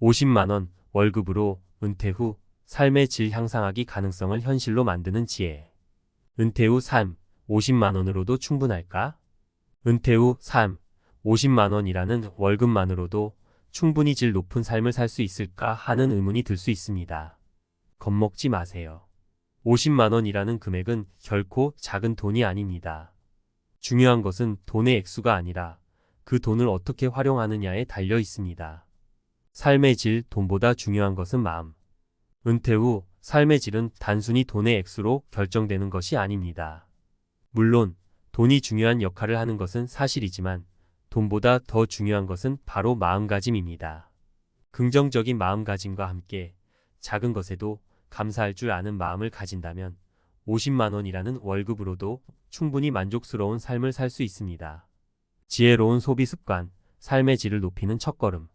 50만 원 월급으로 은퇴 후 삶의 질 향상하기 가능성을 현실로 만드는 지혜. 은퇴 후 삶 50만 원으로도 충분할까? 은퇴 후 삶 50만 원이라는 월급만으로도 충분히 질 높은 삶을 살 수 있을까 하는 의문이 들 수 있습니다. 겁먹지 마세요. 50만 원이라는 금액은 결코 작은 돈이 아닙니다. 중요한 것은 돈의 액수가 아니라 그 돈을 어떻게 활용하느냐에 달려 있습니다. 삶의 질, 돈보다 중요한 것은 마음. 은퇴 후 삶의 질은 단순히 돈의 액수로 결정되는 것이 아닙니다. 물론 돈이 중요한 역할을 하는 것은 사실이지만 돈보다 더 중요한 것은 바로 마음가짐입니다. 긍정적인 마음가짐과 함께 작은 것에도 감사할 줄 아는 마음을 가진다면 50만 원이라는 월급으로도 충분히 만족스러운 삶을 살 수 있습니다. 지혜로운 소비 습관, 삶의 질을 높이는 첫걸음.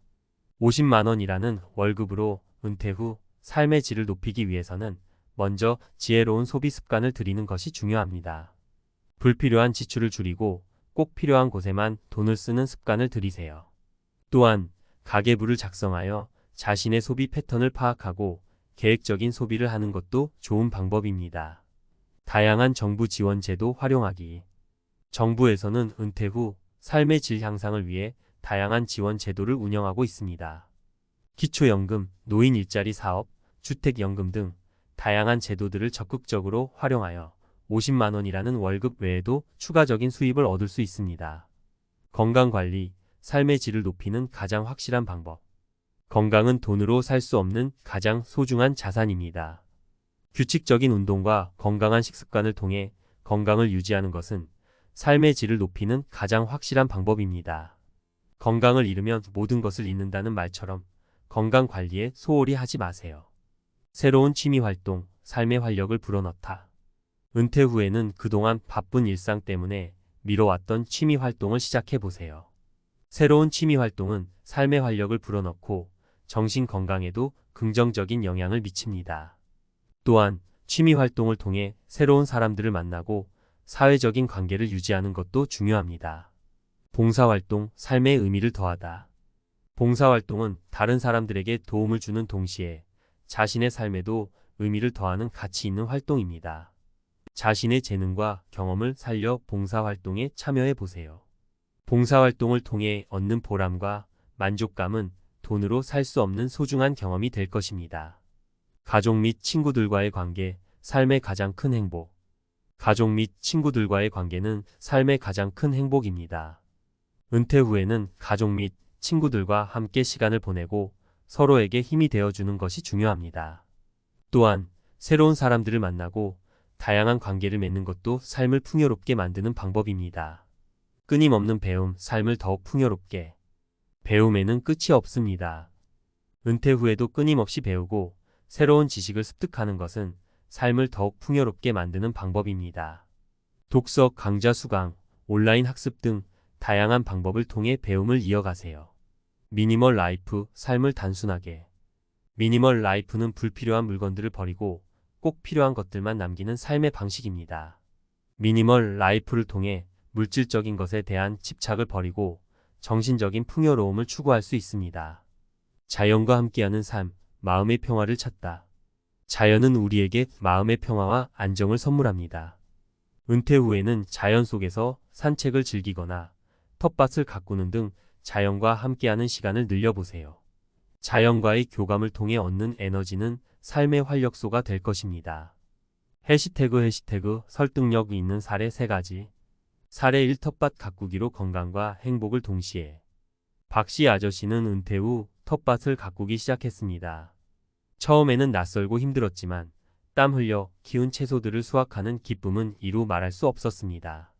50만 원이라는 월급으로 은퇴 후 삶의 질을 높이기 위해서는 먼저 지혜로운 소비 습관을 들이는 것이 중요합니다. 불필요한 지출을 줄이고 꼭 필요한 곳에만 돈을 쓰는 습관을 들이세요. 또한 가계부를 작성하여 자신의 소비 패턴을 파악하고 계획적인 소비를 하는 것도 좋은 방법입니다. 다양한 정부 지원 제도 활용하기. 정부에서는 은퇴 후 삶의 질 향상을 위해 다양한 지원 제도를 운영하고 있습니다. 기초연금, 노인 일자리 사업, 주택연금 등 다양한 제도들을 적극적으로 활용하여 50만 원이라는 월급 외에도 추가적인 수입을 얻을 수 있습니다. 건강관리, 삶의 질을 높이는 가장 확실한 방법. 건강은 돈으로 살 수 없는 가장 소중한 자산입니다. 규칙적인 운동과 건강한 식습관을 통해 건강을 유지하는 것은 삶의 질을 높이는 가장 확실한 방법입니다. 건강을 잃으면 모든 것을 잃는다는 말처럼 건강 관리에 소홀히 하지 마세요. 새로운 취미 활동, 삶의 활력을 불어넣다. 은퇴 후에는 그동안 바쁜 일상 때문에 미뤄왔던 취미 활동을 시작해 보세요. 새로운 취미 활동은 삶의 활력을 불어넣고 정신 건강에도 긍정적인 영향을 미칩니다. 또한 취미 활동을 통해 새로운 사람들을 만나고 사회적인 관계를 유지하는 것도 중요합니다. 봉사활동, 삶의 의미를 더하다. 봉사활동은 다른 사람들에게 도움을 주는 동시에 자신의 삶에도 의미를 더하는 가치 있는 활동입니다. 자신의 재능과 경험을 살려 봉사활동에 참여해 보세요. 봉사활동을 통해 얻는 보람과 만족감은 돈으로 살 수 없는 소중한 경험이 될 것입니다. 가족 및 친구들과의 관계, 삶의 가장 큰 행복. 가족 및 친구들과의 관계는 삶의 가장 큰 행복입니다. 은퇴 후에는 가족 및 친구들과 함께 시간을 보내고 서로에게 힘이 되어주는 것이 중요합니다. 또한 새로운 사람들을 만나고 다양한 관계를 맺는 것도 삶을 풍요롭게 만드는 방법입니다. 끊임없는 배움, 삶을 더욱 풍요롭게. 배움에는 끝이 없습니다. 은퇴 후에도 끊임없이 배우고 새로운 지식을 습득하는 것은 삶을 더욱 풍요롭게 만드는 방법입니다. 독서, 강좌 수강, 온라인 학습 등 다양한 방법을 통해 배움을 이어가세요. 미니멀 라이프, 삶을 단순하게. 미니멀 라이프는 불필요한 물건들을 버리고 꼭 필요한 것들만 남기는 삶의 방식입니다. 미니멀 라이프를 통해 물질적인 것에 대한 집착을 버리고 정신적인 풍요로움을 추구할 수 있습니다. 자연과 함께하는 삶, 마음의 평화를 찾다. 자연은 우리에게 마음의 평화와 안정을 선물합니다. 은퇴 후에는 자연 속에서 산책을 즐기거나 텃밭을 가꾸는 등 자연과 함께하는 시간을 늘려보세요. 자연과의 교감을 통해 얻는 에너지는 삶의 활력소가 될 것입니다. 해시태그 설득력 있는 사례 3가지. 사례 1. 텃밭 가꾸기로 건강과 행복을 동시에. 박씨 아저씨는 은퇴 후 텃밭을 가꾸기 시작했습니다. 처음에는 낯설고 힘들었지만 땀 흘려 키운 채소들을 수확하는 기쁨은 이루 말할 수 없었습니다.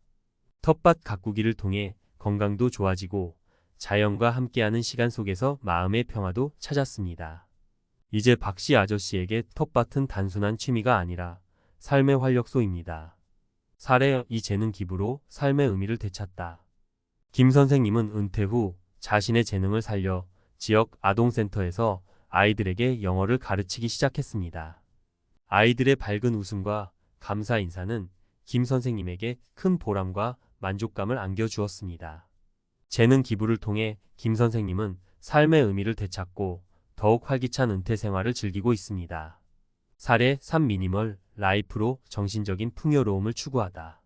텃밭 가꾸기를 통해 건강도 좋아지고 자연과 함께하는 시간 속에서 마음의 평화도 찾았습니다. 이제 박씨 아저씨에게 텃밭은 단순한 취미가 아니라 삶의 활력소입니다. 사례 2. 재능 기부로 삶의 의미를 되찾다. 김 선생님은 은퇴 후 자신의 재능을 살려 지역 아동센터에서 아이들에게 영어를 가르치기 시작했습니다. 아이들의 밝은 웃음과 감사 인사는 김 선생님에게 큰 보람과 만족감을 안겨주었습니다. 재능 기부를 통해 김 선생님은 삶의 의미를 되찾고 더욱 활기찬 은퇴 생활을 즐기고 있습니다. 사례 3. 미니멀 라이프로 정신적인 풍요로움을 추구하다.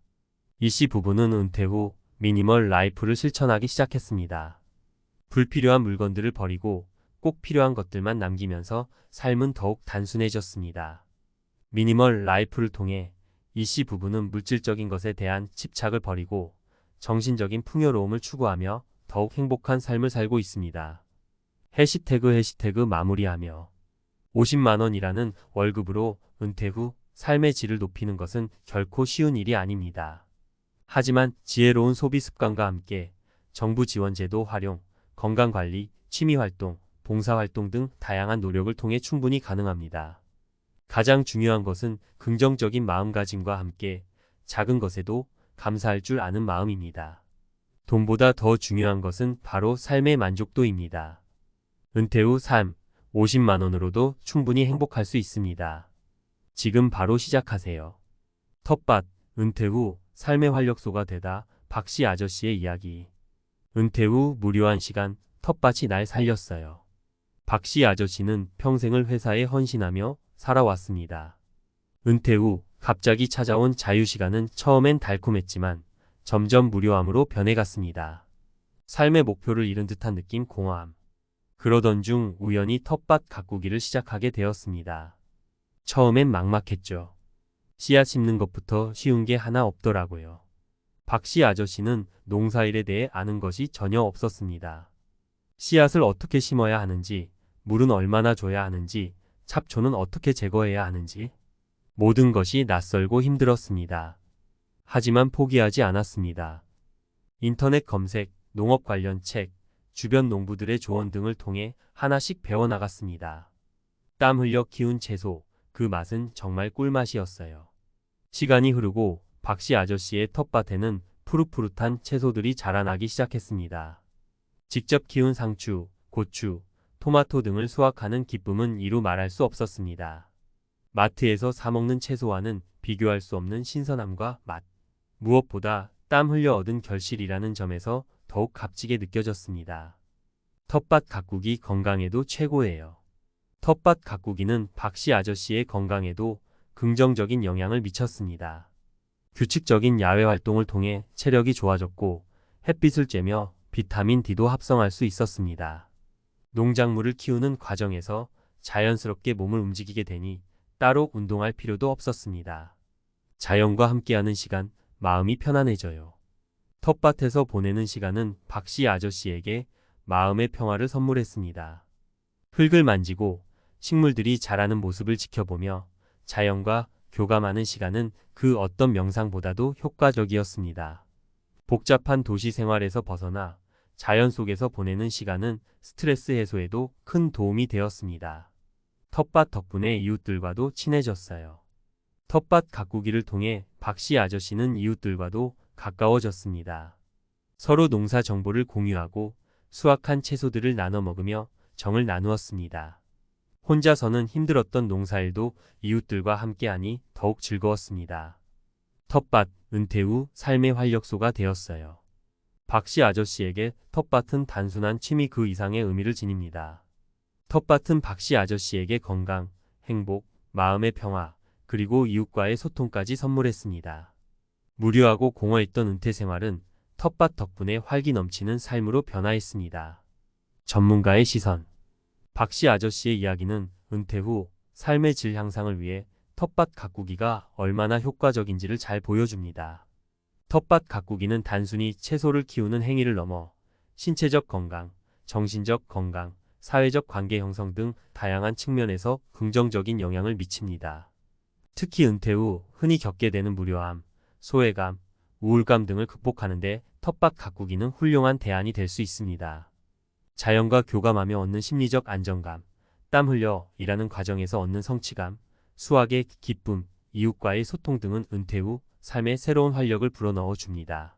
이씨 부부는 은퇴 후 미니멀 라이프를 실천하기 시작했습니다. 불필요한 물건들을 버리고 꼭 필요한 것들만 남기면서 삶은 더욱 단순해졌습니다. 미니멀 라이프를 통해 이씨 부부는 물질적인 것에 대한 집착을 버리고 정신적인 풍요로움을 추구하며 더욱 행복한 삶을 살고 있습니다. 해시태그 마무리하며 50만 원이라는 월급으로 은퇴 후 삶의 질을 높이는 것은 결코 쉬운 일이 아닙니다. 하지만 지혜로운 소비 습관과 함께 정부 지원 제도 활용, 건강관리, 취미활동, 봉사활동 등 다양한 노력을 통해 충분히 가능합니다. 가장 중요한 것은 긍정적인 마음가짐과 함께 작은 것에도 감사할 줄 아는 마음입니다. 돈보다 더 중요한 것은 바로 삶의 만족도입니다. 은퇴 후 삶, 50만 원으로도 충분히 행복할 수 있습니다. 지금 바로 시작하세요. 텃밭, 은퇴 후 삶의 활력소가 되다. 박씨 아저씨의 이야기. 은퇴 후 무료한 시간, 텃밭이 날 살렸어요. 박씨 아저씨는 평생을 회사에 헌신하며 살아왔습니다. 은퇴 후 갑자기 찾아온 자유시간은 처음엔 달콤했지만 점점 무료함으로 변해갔습니다. 삶의 목표를 잃은 듯한 느낌 공허함. 그러던 중 우연히 텃밭 가꾸기를 시작하게 되었습니다. 처음엔 막막했죠. 씨앗 심는 것부터 쉬운 게 하나 없더라고요. 박씨 아저씨는 농사일에 대해 아는 것이 전혀 없었습니다. 씨앗을 어떻게 심어야 하는지, 물은 얼마나 줘야 하는지, 잡초는 어떻게 제거해야 하는지 모든 것이 낯설고 힘들었습니다. 하지만 포기하지 않았습니다. 인터넷 검색, 농업 관련 책, 주변 농부들의 조언 등을 통해 하나씩 배워나갔습니다. 땀 흘려 키운 채소, 그 맛은 정말 꿀맛이었어요. 시간이 흐르고 박씨 아저씨의 텃밭에는 푸릇푸릇한 채소들이 자라나기 시작했습니다. 직접 키운 상추, 고추, 토마토 등을 수확하는 기쁨은 이루 말할 수 없었습니다. 마트에서 사먹는 채소와는 비교할 수 없는 신선함과 맛. 무엇보다 땀 흘려 얻은 결실이라는 점에서 더욱 값지게 느껴졌습니다. 텃밭 가꾸기 건강에도 최고예요. 텃밭 가꾸기는 박씨 아저씨의 건강에도 긍정적인 영향을 미쳤습니다. 규칙적인 야외 활동을 통해 체력이 좋아졌고 햇빛을 쬐며 비타민 D도 합성할 수 있었습니다. 농작물을 키우는 과정에서 자연스럽게 몸을 움직이게 되니 따로 운동할 필요도 없었습니다. 자연과 함께하는 시간, 마음이 편안해져요. 텃밭에서 보내는 시간은 박씨 아저씨에게 마음의 평화를 선물했습니다. 흙을 만지고 식물들이 자라는 모습을 지켜보며 자연과 교감하는 시간은 그 어떤 명상보다도 효과적이었습니다. 복잡한 도시 생활에서 벗어나 자연 속에서 보내는 시간은 스트레스 해소에도 큰 도움이 되었습니다. 텃밭 덕분에 이웃들과도 친해졌어요. 텃밭 가꾸기를 통해 박씨 아저씨는 이웃들과도 가까워졌습니다. 서로 농사 정보를 공유하고 수확한 채소들을 나눠 먹으며 정을 나누었습니다. 혼자서는 힘들었던 농사일도 이웃들과 함께하니 더욱 즐거웠습니다. 텃밭, 은퇴 후 삶의 활력소가 되었어요. 박씨 아저씨에게 텃밭은 단순한 취미 그 이상의 의미를 지닙니다. 텃밭은 박씨 아저씨에게 건강, 행복, 마음의 평화, 그리고 이웃과의 소통까지 선물했습니다. 무료하고 공허했던 은퇴 생활은 텃밭 덕분에 활기 넘치는 삶으로 변화했습니다. 전문가의 시선. 박씨 아저씨의 이야기는 은퇴 후 삶의 질 향상을 위해 텃밭 가꾸기가 얼마나 효과적인지를 잘 보여줍니다. 텃밭 가꾸기는 단순히 채소를 키우는 행위를 넘어 신체적 건강, 정신적 건강, 사회적 관계 형성 등 다양한 측면에서 긍정적인 영향을 미칩니다. 특히 은퇴 후 흔히 겪게 되는 무료함, 소외감, 우울감 등을 극복하는 데 텃밭 가꾸기는 훌륭한 대안이 될 수 있습니다. 자연과 교감하며 얻는 심리적 안정감, 땀 흘려 일하는 과정에서 얻는 성취감, 수확의 기쁨, 이웃과의 소통 등은 은퇴 후 삶에 새로운 활력을 불어넣어 줍니다.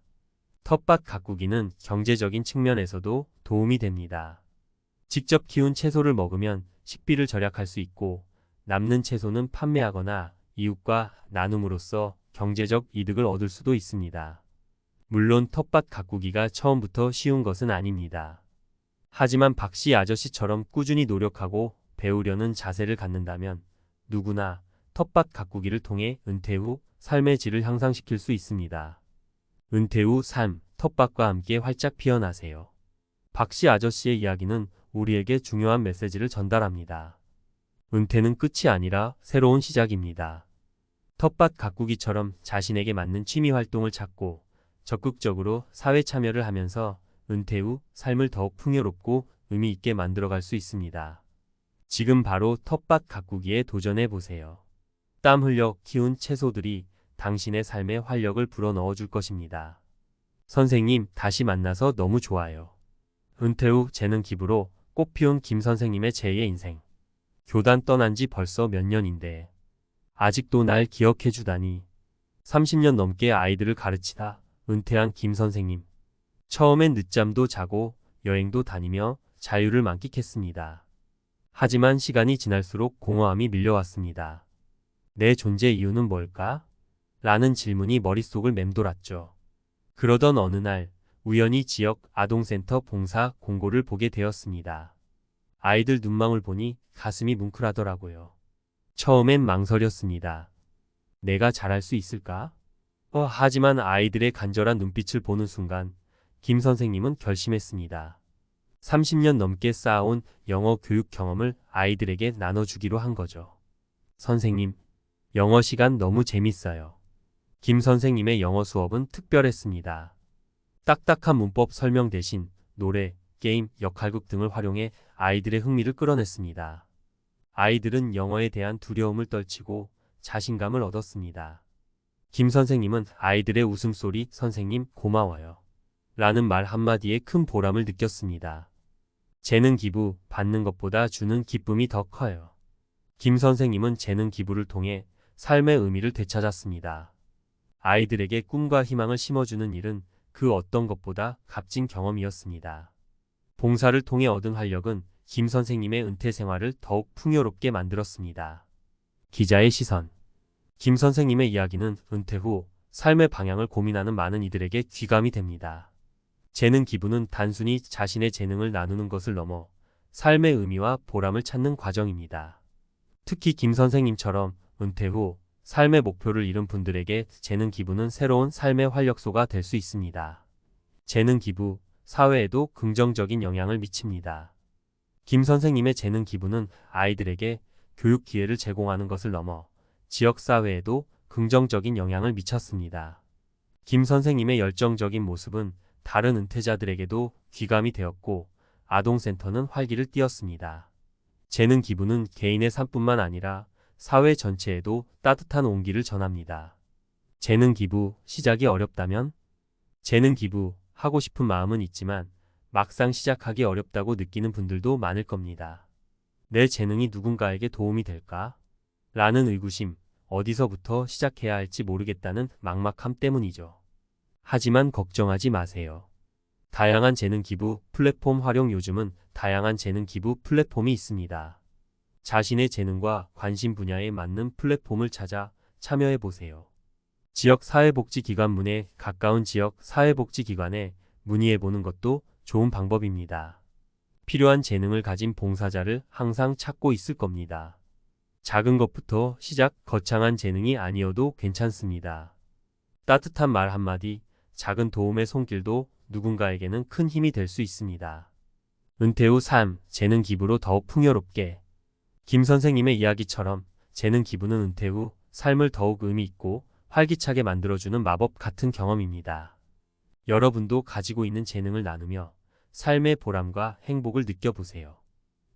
텃밭 가꾸기는 경제적인 측면에서도 도움이 됩니다. 직접 키운 채소를 먹으면 식비를 절약할 수 있고 남는 채소는 판매하거나 이웃과 나눔으로써 경제적 이득을 얻을 수도 있습니다. 물론 텃밭 가꾸기가 처음부터 쉬운 것은 아닙니다. 하지만 박씨 아저씨처럼 꾸준히 노력하고 배우려는 자세를 갖는다면 누구나 텃밭 가꾸기를 통해 은퇴 후 삶의 질을 향상시킬 수 있습니다. 은퇴 후 삶, 텃밭과 함께 활짝 피어나세요. 박씨 아저씨의 이야기는 우리에게 중요한 메시지를 전달합니다. 은퇴는 끝이 아니라 새로운 시작입니다. 텃밭 가꾸기처럼 자신에게 맞는 취미 활동을 찾고 적극적으로 사회 참여를 하면서 은퇴 후 삶을 더욱 풍요롭고 의미 있게 만들어갈 수 있습니다. 지금 바로 텃밭 가꾸기에 도전해 보세요. 땀 흘려 키운 채소들이 당신의 삶에 활력을 불어넣어 줄 것입니다. 선생님, 다시 만나서 너무 좋아요. 은퇴 후 재능 기부로 꽃 피운 김 선생님의 제2의 인생. 교단 떠난 지 벌써 몇 년인데 아직도 날 기억해 주다니. 30년 넘게 아이들을 가르치다 은퇴한 김 선생님. 처음엔 늦잠도 자고 여행도 다니며 자유를 만끽했습니다. 하지만 시간이 지날수록 공허함이 밀려왔습니다. 내 존재 이유는 뭘까? 라는 질문이 머릿속을 맴돌았죠. 그러던 어느 날 우연히 지역 아동센터 봉사 공고를 보게 되었습니다. 아이들 눈망울 보니 가슴이 뭉클하더라고요. 처음엔 망설였습니다. 내가 잘할 수 있을까? 하지만 아이들의 간절한 눈빛을 보는 순간 김 선생님은 결심했습니다. 30년 넘게 쌓아온 영어 교육 경험을 아이들에게 나눠주기로 한 거죠. 선생님, 영어 시간 너무 재밌어요. 김 선생님의 영어 수업은 특별했습니다. 딱딱한 문법 설명 대신 노래, 게임, 역할극 등을 활용해 아이들의 흥미를 끌어냈습니다. 아이들은 영어에 대한 두려움을 떨치고 자신감을 얻었습니다. 김 선생님은 아이들의 웃음소리, 선생님 고마워요. 라는 말 한마디에 큰 보람을 느꼈습니다. 재능 기부, 받는 것보다 주는 기쁨이 더 커요. 김 선생님은 재능 기부를 통해 삶의 의미를 되찾았습니다. 아이들에게 꿈과 희망을 심어주는 일은 그 어떤 것보다 값진 경험이었습니다. 봉사를 통해 얻은 활력은 김 선생님의 은퇴 생활을 더욱 풍요롭게 만들었습니다. 기자의 시선. 김 선생님의 이야기는 은퇴 후 삶의 방향을 고민하는 많은 이들에게 귀감이 됩니다. 재능 기부는 단순히 자신의 재능을 나누는 것을 넘어 삶의 의미와 보람을 찾는 과정입니다. 특히 김 선생님처럼 은퇴 후 삶의 목표를 잃은 분들에게 재능 기부는 새로운 삶의 활력소가 될 수 있습니다. 재능 기부, 사회에도 긍정적인 영향을 미칩니다. 김 선생님의 재능 기부는 아이들에게 교육 기회를 제공하는 것을 넘어 지역사회에도 긍정적인 영향을 미쳤습니다. 김 선생님의 열정적인 모습은 다른 은퇴자들에게도 귀감이 되었고 아동센터는 활기를 띠었습니다. 재능 기부는 개인의 삶뿐만 아니라 사회 전체에도 따뜻한 온기를 전합니다. 재능 기부, 시작이 어렵다면? 재능 기부, 하고 싶은 마음은 있지만 막상 시작하기 어렵다고 느끼는 분들도 많을 겁니다. 내 재능이 누군가에게 도움이 될까? 라는 의구심, 어디서부터 시작해야 할지 모르겠다는 막막함 때문이죠. 하지만 걱정하지 마세요. 다양한 재능 기부 플랫폼 활용. 요즘은 다양한 재능 기부 플랫폼이 있습니다. 자신의 재능과 관심 분야에 맞는 플랫폼을 찾아 참여해 보세요. 지역 사회복지기관 문에 가까운 지역 사회복지기관에 문의해 보는 것도 좋은 방법입니다. 필요한 재능을 가진 봉사자를 항상 찾고 있을 겁니다. 작은 것부터 시작, 거창한 재능이 아니어도 괜찮습니다. 따뜻한 말 한마디, 작은 도움의 손길도 누군가에게는 큰 힘이 될 수 있습니다. 은퇴 후 삶, 재능 기부로 더욱 풍요롭게. 김 선생님의 이야기처럼 재능 기부는 은퇴 후 삶을 더욱 의미 있고 활기차게 만들어주는 마법 같은 경험입니다. 여러분도 가지고 있는 재능을 나누며 삶의 보람과 행복을 느껴보세요.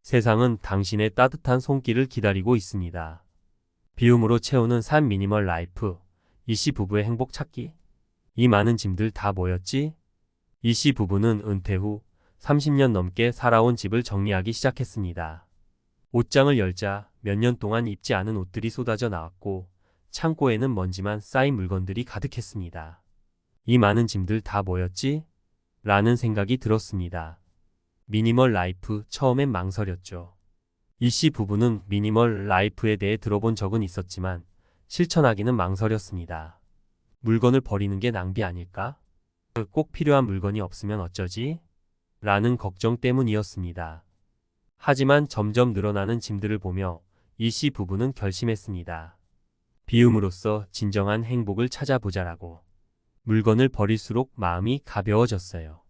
세상은 당신의 따뜻한 손길을 기다리고 있습니다. 비움으로 채우는 삶. 미니멀 라이프. 이씨 부부의 행복 찾기. 이 많은 짐들 다 뭐였지? 이씨 부부는 은퇴 후 30년 넘게 살아온 집을 정리하기 시작했습니다. 옷장을 열자 몇 년 동안 입지 않은 옷들이 쏟아져 나왔고 창고에는 먼지만 쌓인 물건들이 가득했습니다. 이 많은 짐들 다 뭐였지? 라는 생각이 들었습니다. 미니멀 라이프. 처음엔 망설였죠. 이씨 부부는 미니멀 라이프에 대해 들어본 적은 있었지만 실천하기는 망설였습니다. 물건을 버리는 게 낭비 아닐까? 꼭 필요한 물건이 없으면 어쩌지? 라는 걱정 때문이었습니다. 하지만 점점 늘어나는 짐들을 보며 이씨 부부는 결심했습니다. 비움으로써 진정한 행복을 찾아보자라고. 물건을 버릴수록 마음이 가벼워졌어요.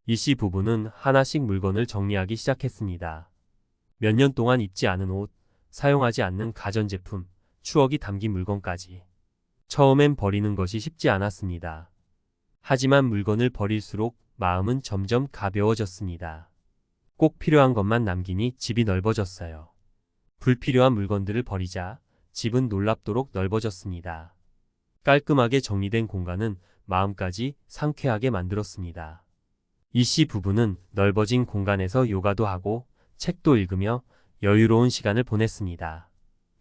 이씨 부부는 하나씩 물건을 정리하기 시작했습니다. 몇 년 동안 입지 않은 옷, 사용하지 않는 가전제품, 추억이 담긴 물건까지. 처음엔 버리는 것이 쉽지 않았습니다. 하지만 물건을 버릴수록 마음은 점점 가벼워졌습니다. 꼭 필요한 것만 남기니 집이 넓어졌어요. 불필요한 물건들을 버리자 집은 놀랍도록 넓어졌습니다. 깔끔하게 정리된 공간은 마음까지 상쾌하게 만들었습니다. 이씨 부부는 넓어진 공간에서 요가도 하고 책도 읽으며 여유로운 시간을 보냈습니다.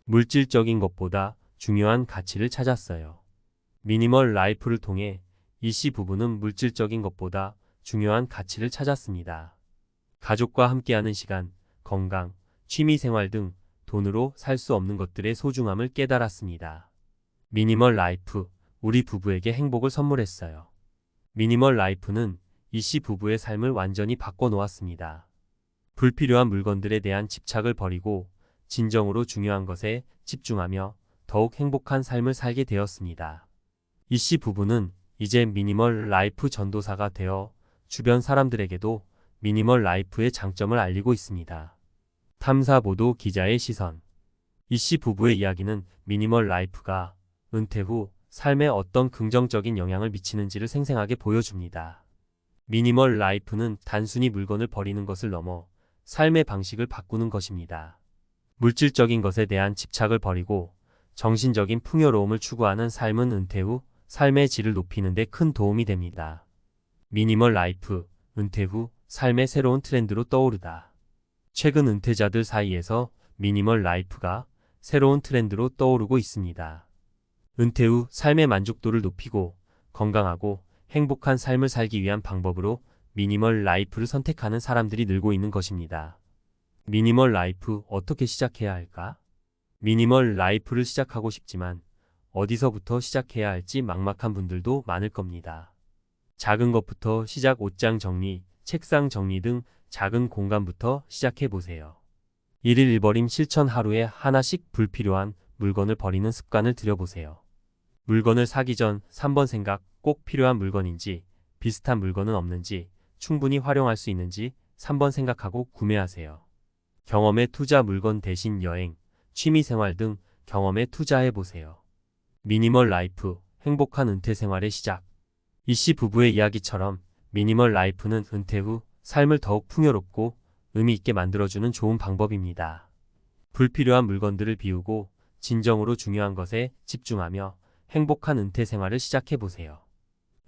물질적인 것보다 중요한 가치를 찾았어요. 미니멀 라이프를 통해 이씨 부부는 물질적인 것보다 중요한 가치를 찾았습니다. 가족과 함께하는 시간, 건강, 취미생활 등 돈으로 살 수 없는 것들의 소중함을 깨달았습니다. 미니멀 라이프, 우리 부부에게 행복을 선물했어요. 미니멀 라이프는 이씨 부부의 삶을 완전히 바꿔놓았습니다. 불필요한 물건들에 대한 집착을 버리고 진정으로 중요한 것에 집중하며 더욱 행복한 삶을 살게 되었습니다. 이씨 부부는 이제 미니멀 라이프 전도사가 되어 주변 사람들에게도 미니멀 라이프의 장점을 알리고 있습니다. 탐사보도 기자의 시선. 이씨 부부의 이야기는 미니멀 라이프가 은퇴 후 삶에 어떤 긍정적인 영향을 미치는지를 생생하게 보여줍니다. 미니멀 라이프는 단순히 물건을 버리는 것을 넘어 삶의 방식을 바꾸는 것입니다. 물질적인 것에 대한 집착을 버리고 정신적인 풍요로움을 추구하는 삶은 은퇴 후 삶의 질을 높이는 데 큰 도움이 됩니다. 미니멀 라이프, 은퇴 후 삶의 새로운 트렌드로 떠오르다. 최근 은퇴자들 사이에서 미니멀 라이프가 새로운 트렌드로 떠오르고 있습니다. 은퇴 후 삶의 만족도를 높이고 건강하고 행복한 삶을 살기 위한 방법으로 미니멀 라이프를 선택하는 사람들이 늘고 있는 것입니다. 미니멀 라이프 어떻게 시작해야 할까? 미니멀 라이프를 시작하고 싶지만 어디서부터 시작해야 할지 막막한 분들도 많을 겁니다. 작은 것부터 시작, 옷장 정리, 책상 정리 등 작은 공간부터 시작해 보세요. 1일 1버림 실천. 하루에 하나씩 불필요한 물건을 버리는 습관을 들여보세요. 물건을 사기 전 3번 생각, 꼭 필요한 물건인지, 비슷한 물건은 없는지, 충분히 활용할 수 있는지 3번 생각하고 구매하세요. 경험에 투자. 물건 대신 여행, 취미생활 등 경험에 투자해보세요. 미니멀 라이프, 행복한 은퇴 생활의 시작. 이씨 부부의 이야기처럼 미니멀 라이프는 은퇴 후 삶을 더욱 풍요롭고 의미 있게 만들어주는 좋은 방법입니다. 불필요한 물건들을 비우고 진정으로 중요한 것에 집중하며 행복한 은퇴 생활을 시작해보세요.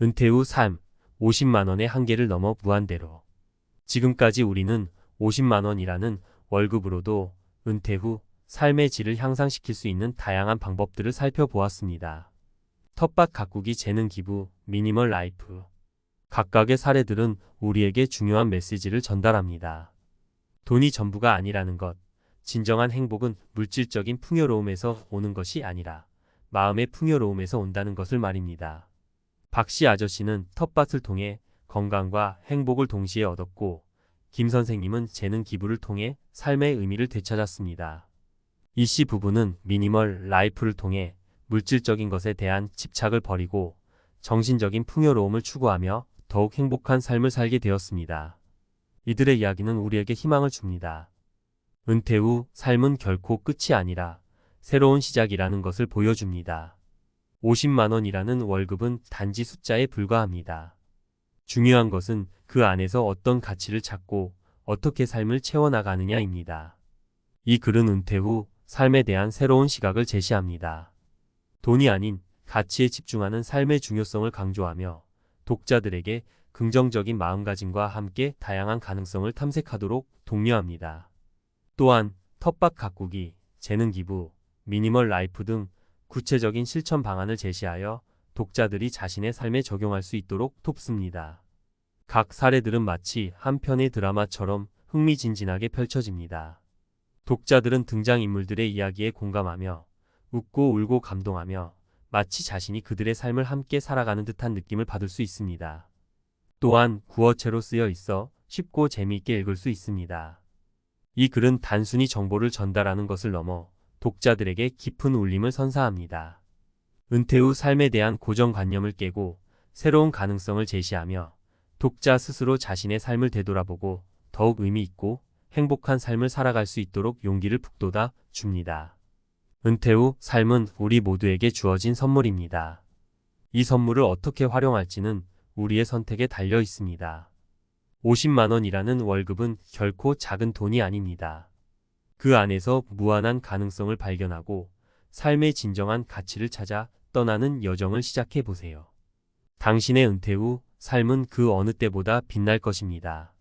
은퇴 후 삶, 50만 원의 한계를 넘어 무한대로. 지금까지 우리는 50만 원이라는 월급으로도 은퇴 후 삶의 질을 향상시킬 수 있는 다양한 방법들을 살펴보았습니다. 텃밭 가꾸기, 재능 기부, 미니멀 라이프. 각각의 사례들은 우리에게 중요한 메시지를 전달합니다. 돈이 전부가 아니라는 것. 진정한 행복은 물질적인 풍요로움에서 오는 것이 아니라 마음의 풍요로움에서 온다는 것을 말입니다. 박씨 아저씨는 텃밭을 통해 건강과 행복을 동시에 얻었고, 김 선생님은 재능 기부를 통해 삶의 의미를 되찾았습니다. 이씨 부부는 미니멀 라이프를 통해 물질적인 것에 대한 집착을 버리고 정신적인 풍요로움을 추구하며 더욱 행복한 삶을 살게 되었습니다. 이들의 이야기는 우리에게 희망을 줍니다. 은퇴 후 삶은 결코 끝이 아니라 새로운 시작이라는 것을 보여줍니다. 50만 원이라는 월급은 단지 숫자에 불과합니다. 중요한 것은 그 안에서 어떤 가치를 찾고 어떻게 삶을 채워나가느냐입니다. 이 글은 은퇴 후 삶에 대한 새로운 시각을 제시합니다. 돈이 아닌 가치에 집중하는 삶의 중요성을 강조하며 독자들에게 긍정적인 마음가짐과 함께 다양한 가능성을 탐색하도록 독려합니다. 또한 텃밭 가꾸기, 재능 기부, 미니멀 라이프 등 구체적인 실천 방안을 제시하여 독자들이 자신의 삶에 적용할 수 있도록 돕습니다. 각 사례들은 마치 한 편의 드라마처럼 흥미진진하게 펼쳐집니다. 독자들은 등장인물들의 이야기에 공감하며 웃고 울고 감동하며 마치 자신이 그들의 삶을 함께 살아가는 듯한 느낌을 받을 수 있습니다. 또한 구어체로 쓰여 있어 쉽고 재미있게 읽을 수 있습니다. 이 글은 단순히 정보를 전달하는 것을 넘어 독자들에게 깊은 울림을 선사합니다. 은퇴 후 삶에 대한 고정관념을 깨고 새로운 가능성을 제시하며 독자 스스로 자신의 삶을 되돌아보고 더욱 의미 있고 행복한 삶을 살아갈 수 있도록 용기를 북돋아 줍니다. 은퇴 후 삶은 우리 모두에게 주어진 선물입니다. 이 선물을 어떻게 활용할지는 우리의 선택에 달려 있습니다. 50만 원이라는 월급은 결코 작은 돈이 아닙니다. 그 안에서 무한한 가능성을 발견하고 삶의 진정한 가치를 찾아 떠나는 여정을 시작해 보세요. 당신의 은퇴 후 삶은 그 어느 때보다 빛날 것입니다.